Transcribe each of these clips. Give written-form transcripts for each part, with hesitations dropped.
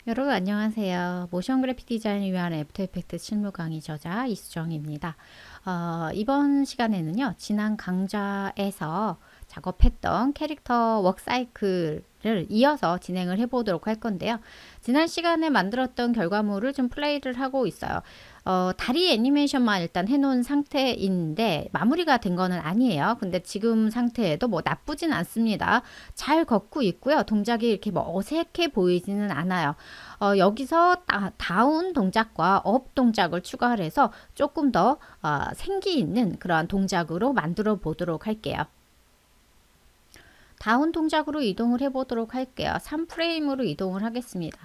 여러분 안녕하세요. 모션 그래픽 디자인을 위한 애프터 이펙트 실무 강의 저자 이수정입니다. 이번 시간에는요. 지난 강좌에서 작업했던 캐릭터 워크 사이클을 이어서 진행을 해보도록 할 건데요. 지난 시간에 만들었던 결과물을 좀 플레이를 하고 있어요. 다리 애니메이션만 일단 해놓은 상태인데 마무리가 된 거는 아니에요. 근데 지금 상태에도 뭐 나쁘진 않습니다. 잘 걷고 있고요. 동작이 이렇게 뭐 어색해 보이지는 않아요. 여기서 다운 동작과 업 동작을 추가를 해서 조금 더 생기 있는 그러한 동작으로 만들어 보도록 할게요. 다운 동작으로 이동을 해 보도록 할게요. 3프레임으로 이동을 하겠습니다.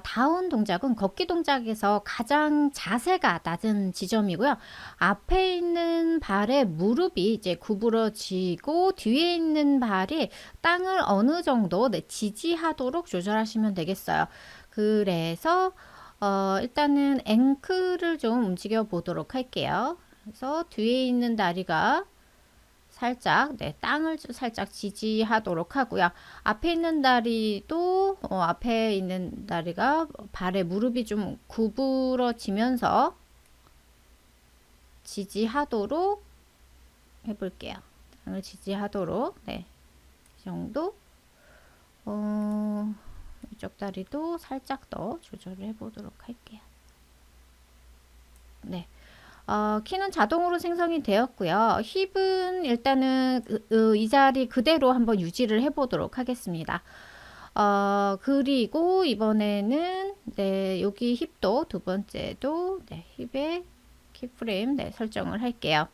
다운 동작은 걷기 동작에서 가장 자세가 낮은 지점이고요. 앞에 있는 발의 무릎이 이제 구부러지고 뒤에 있는 발이 땅을 어느 정도 지지하도록 조절하시면 되겠어요. 그래서 일단은 앵클을 좀 움직여 보도록 할게요. 그래서 뒤에 있는 다리가 살짝 땅을 살짝 지지하도록 하고요. 앞에 있는 다리도 앞에 있는 다리가 발의 무릎이 좀 구부러지면서 지지하도록 해볼게요. 땅을 지지하도록 이 정도. 이쪽 다리도 살짝 더 조절을 해보도록 할게요. 네. 키는 자동으로 생성이 되었고요. 힙은 일단은 이 자리 그대로 한번 유지를 해보도록 하겠습니다. 그리고 이번에는 여기 힙도 두 번째도 힙의 키프레임 설정을 할게요.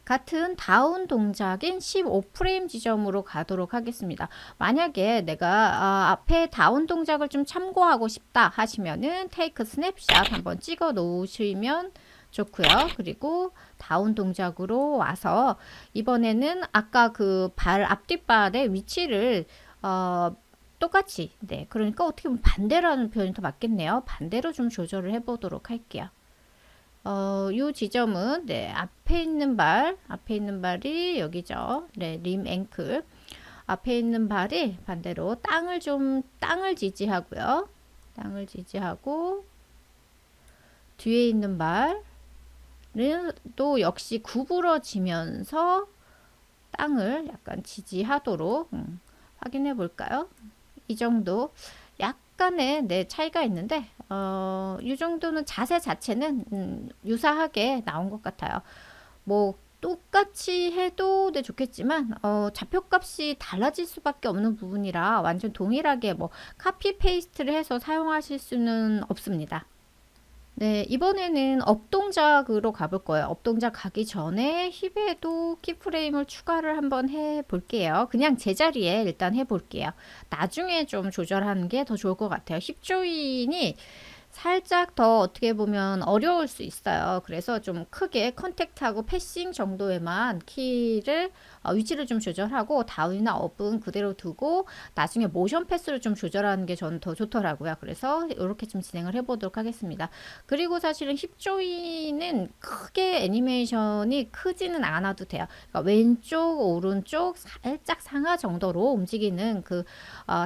같은 다운 동작인 15프레임 지점으로 가도록 하겠습니다. 만약에 내가 앞에 다운 동작을 좀 참고하고 싶다 하시면은 테이크 스냅샷 한번 찍어 놓으시면 좋고요. 그리고 다운 동작으로 와서 이번에는 아까 그 발 앞뒷발의 위치를 똑같이 그러니까 어떻게 보면 반대라는 표현이 더 맞겠네요. 반대로 좀 조절을 해보도록 할게요. 요 지점은 앞에 있는 발이 여기죠. 림 앵클. 앞에 있는 발이 반대로 땅을 지지하고요. 땅을 지지하고 뒤에 있는 발은 또 역시 구부러지면서 땅을 약간 지지하도록 확인해 볼까요? 이 정도 약간의 차이가 있는데 이 정도는 자세 자체는 유사하게 나온 것 같아요. 뭐 똑같이 해도 좋겠지만 좌표값이 달라질 수밖에 없는 부분이라 완전 동일하게 뭐 카피 페이스트를 해서 사용하실 수는 없습니다. 네, 이번에는 업 동작으로 가볼 거예요. 업 동작 가기 전에 힙에도 키프레임을 추가를 한번 해 볼게요. 그냥 제자리에 일단 해 볼게요. 나중에 좀 조절하는 게 더 좋을 것 같아요. 힙 조인이 살짝 더 어떻게 보면 어려울 수 있어요. 그래서 좀 크게 컨택트하고 패싱 정도에만 키를 위치를 좀 조절하고 다운이나 업은 그대로 두고 나중에 모션 패스를 좀 조절하는 게 저는 더 좋더라고요. 그래서 이렇게 좀 진행을 해보도록 하겠습니다. 그리고 사실은 힙 조이는 크게 애니메이션이 크지는 않아도 돼요. 그러니까 왼쪽, 오른쪽 살짝 상하 정도로 움직이는 그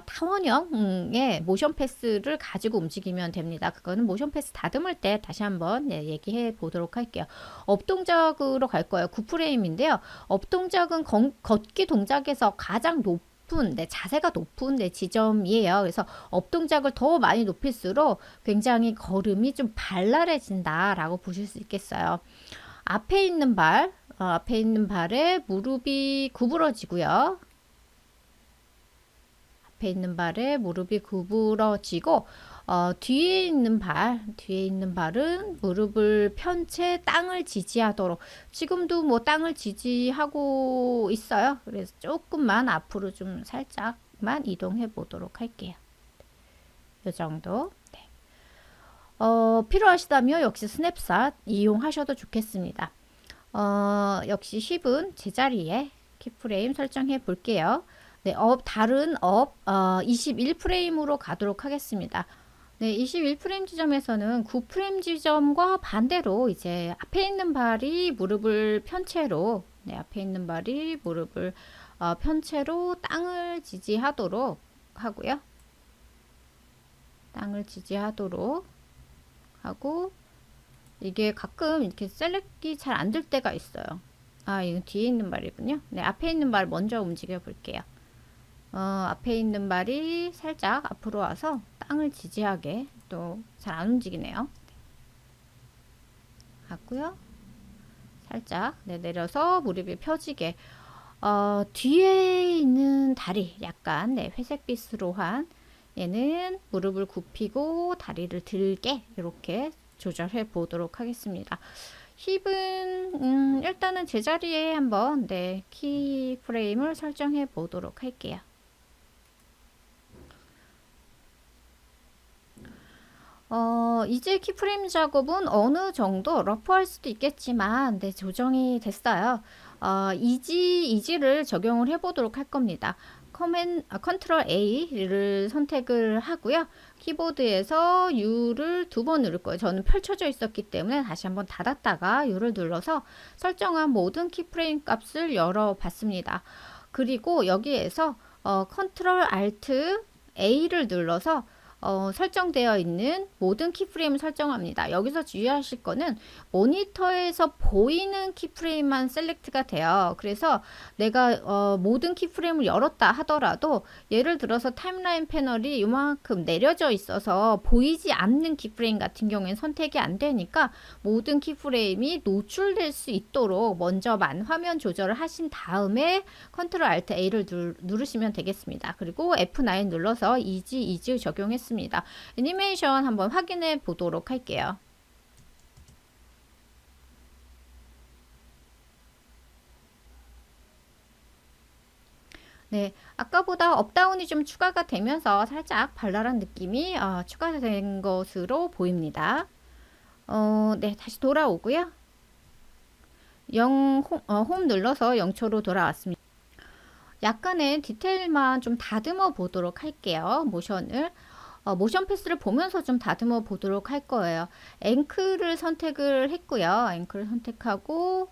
타원형의 모션 패스를 가지고 움직이면 됩니다. 그거는 모션 패스 다듬을 때 다시 한번 얘기해 보도록 할게요. 업 동작으로 갈 거예요. 9프레임인데요. 업 동작은 걷기 동작에서 가장 높은 자세가 높은 지점이에요. 그래서 업 동작을 더 많이 높일수록 굉장히 걸음이 좀 발랄해진다라고 보실 수 있겠어요. 앞에 있는 발에 무릎이 구부러지고요. 앞에 있는 발에 무릎이 구부러지고 뒤에 있는 발은 무릎을 편 채 땅을 지지하도록 지금도 뭐 땅을 지지하고 있어요. 그래서 조금만 앞으로 좀 살짝만 이동해 보도록 할게요. 이 정도. 필요하시다면 역시 스냅샷 이용하셔도 좋겠습니다. 역시 힙은 제자리에 키프레임 설정해 볼게요. 다른 21프레임으로 가도록 하겠습니다. 21프레임 지점에서는 9프레임 지점과 반대로 이제 앞에 있는 발이 무릎을 편 채로 편 채로 땅을 지지하도록 하고요. 땅을 지지하도록 하고, 이게 가끔 이렇게 셀렉이 잘 안 될 때가 있어요. 아, 이거 뒤에 있는 발이군요. 네, 앞에 있는 발 먼저 움직여 볼게요. 앞에 있는 발이 살짝 앞으로 와서 땅을 지지하게, 또 잘 안 움직이네요. 하고요. 살짝 내려서 무릎이 펴지게, 뒤에 있는 다리 약간 회색빛으로 한 얘는 무릎을 굽히고 다리를 들게 이렇게 조절해 보도록 하겠습니다. 힙은 일단은 제자리에 한번 키 프레임을 설정해 보도록 할게요. 이제 키프레임 작업은 어느 정도 러프할 수도 있겠지만 조정이 됐어요. 이지를 적용을 해 보도록 할 겁니다. 컨트롤 A를 선택을 하고요. 키보드에서 U를 2번 누를 거예요. 저는 펼쳐져 있었기 때문에 다시 한번 닫았다가 U를 눌러서 설정한 모든 키프레임 값을 열어봤습니다. 그리고 여기에서 컨트롤 알트 A를 눌러서 설정되어 있는 모든 키프레임을 설정합니다. 여기서 주의하실 거는 모니터에서 보이는 키프레임만 셀렉트가 돼요. 그래서 내가 모든 키프레임을 열었다 하더라도 예를 들어서 타임라인 패널이 이만큼 내려져 있어서 보이지 않는 키프레임 같은 경우에는 선택이 안 되니까 모든 키프레임이 노출될 수 있도록 먼저 화면 조절을 하신 다음에 컨트롤 알트 A를 누르시면 되겠습니다. 그리고 F9 눌러서 이즈 적용했습니다. 애니메이션 한번 확인해 보도록 할게요. 네, 아까보다 업다운이 좀 추가가 되면서 살짝 발랄한 느낌이 추가된 것으로 보입니다. 네, 다시 돌아오고요. 홈 눌러서 0초로 돌아왔습니다. 약간의 디테일만 좀 다듬어 보도록 할게요. 모션을. 모션 패스를 보면서 좀 다듬어 보도록 할 거예요. 앵클을 선택을 했고요. 앵클을 선택하고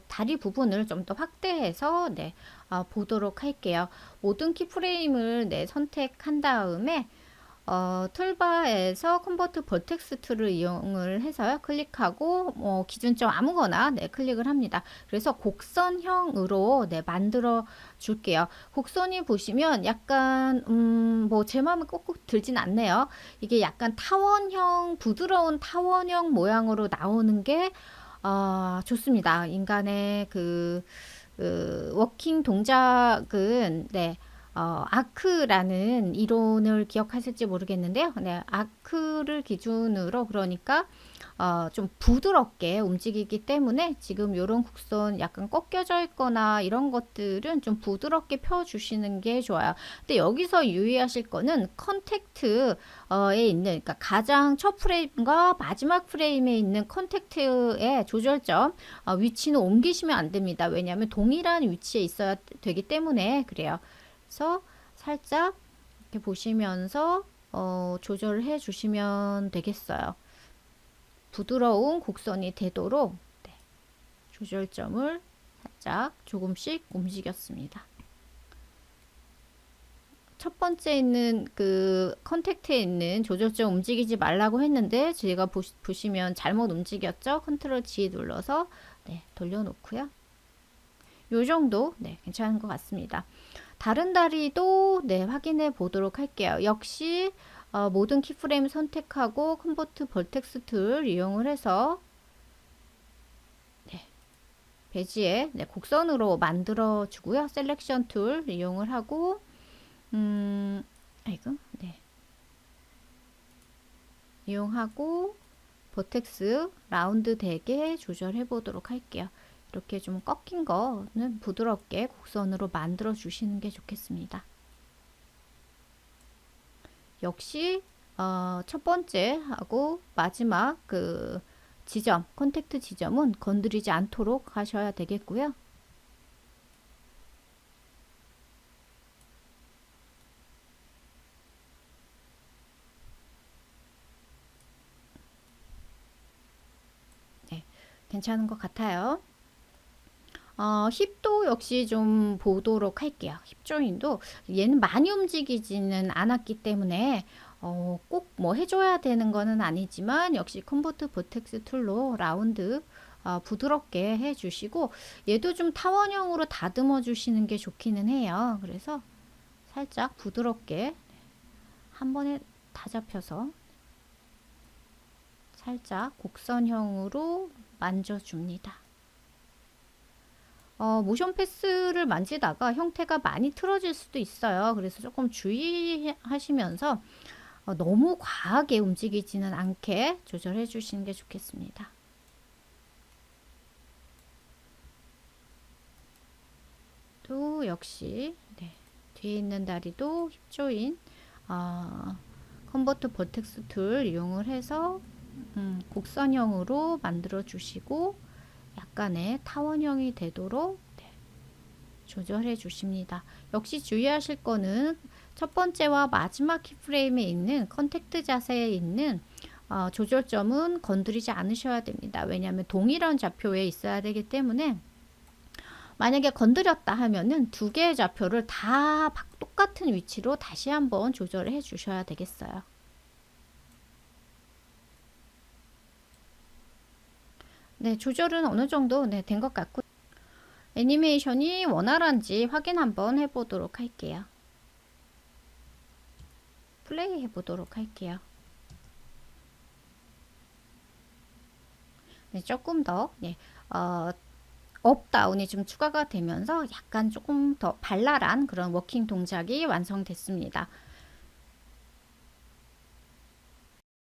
다리 부분을 좀 더 확대해서 보도록 할게요. 모든 키프레임을 선택한 다음에 툴바에서 컨버트 벌텍스 툴을 이용을 해서요. 클릭하고 기준점 아무거나 클릭을 합니다. 그래서 곡선형으로 만들어 줄게요. 곡선이 보시면 약간 뭐 제 마음에 꼭 들진 않네요. 이게 약간 타원형, 부드러운 타원형 모양으로 나오는 게 좋습니다. 인간의 그 워킹 동작은 아크라는 이론을 기억하실지 모르겠는데요. 네, 아크를 기준으로 그러니까 좀 부드럽게 움직이기 때문에 지금 이런 곡선 약간 꺾여져 있거나 이런 것들은 좀 부드럽게 펴주시는 게 좋아요. 근데 여기서 유의하실 거는 컨택트에 있는, 그러니까 가장 첫 프레임과 마지막 프레임에 있는 컨택트의 조절점 위치는 옮기시면 안 됩니다. 왜냐하면 동일한 위치에 있어야 되기 때문에 그래요. 그래서 살짝 이렇게 보시면서 조절을 해 주시면 되겠어요. 부드러운 곡선이 되도록 조절점을 살짝 조금씩 움직였습니다. 첫 번째 있는 그 컨택트에 있는 조절점 움직이지 말라고 했는데 제가 보시면 잘못 움직였죠. 컨트롤 G 눌러서 돌려놓고요. 요 정도 괜찮은 것 같습니다. 다른 다리도 확인해 보도록 할게요. 역시 모든 키프레임 선택하고 컨버트 벌텍스 툴 이용을 해서 배지에 곡선으로 만들어 주고요. 셀렉션 툴 이용을 하고 이용하고 버텍스 라운드 되게 조절해 보도록 할게요. 이렇게 좀 꺾인 거는 부드럽게 곡선으로 만들어 주시는 게 좋겠습니다. 역시 첫 번째 하고 마지막 그 지점, 컨택트 지점은 건드리지 않도록 하셔야 되겠고요. 네, 괜찮은 것 같아요. 힙도 역시 좀 보도록 할게요. 힙 조인도 얘는 많이 움직이지는 않았기 때문에 꼭 뭐 해줘야 되는 거는 아니지만 역시 컴포트 보텍스 툴로 라운드 부드럽게 해주시고 얘도 좀 타원형으로 다듬어 주시는 게 좋기는 해요. 그래서 살짝 부드럽게 한 번에 다 잡혀서 살짝 곡선형으로 만져줍니다. 모션 패스를 만지다가 형태가 많이 틀어질 수도 있어요. 그래서 조금 주의하시면서 너무 과하게 움직이지는 않게 조절해 주시는 게 좋겠습니다. 또 역시 네, 뒤에 있는 다리도 힙 조인 컨버트 버텍스 툴 이용을 해서 곡선형으로 만들어 주시고 약간의 타원형이 되도록 네, 조절해 주십니다. 역시 주의하실 거는 첫 번째와 마지막 키프레임에 있는 컨택트 자세에 있는 조절점은 건드리지 않으셔야 됩니다. 왜냐하면 동일한 좌표에 있어야 되기 때문에 만약에 건드렸다 하면은 두 개의 좌표를 다 똑같은 위치로 다시 한번 조절해 주셔야 되겠어요. 네, 조절은 어느 정도 네, 된 것 같고 애니메이션이 원활한지 확인 한번 해보도록 할게요. 플레이 해보도록 할게요. 네, 조금 더 네, 업 다운이 좀 추가가 되면서 약간 조금 더 발랄한 그런 워킹 동작이 완성됐습니다.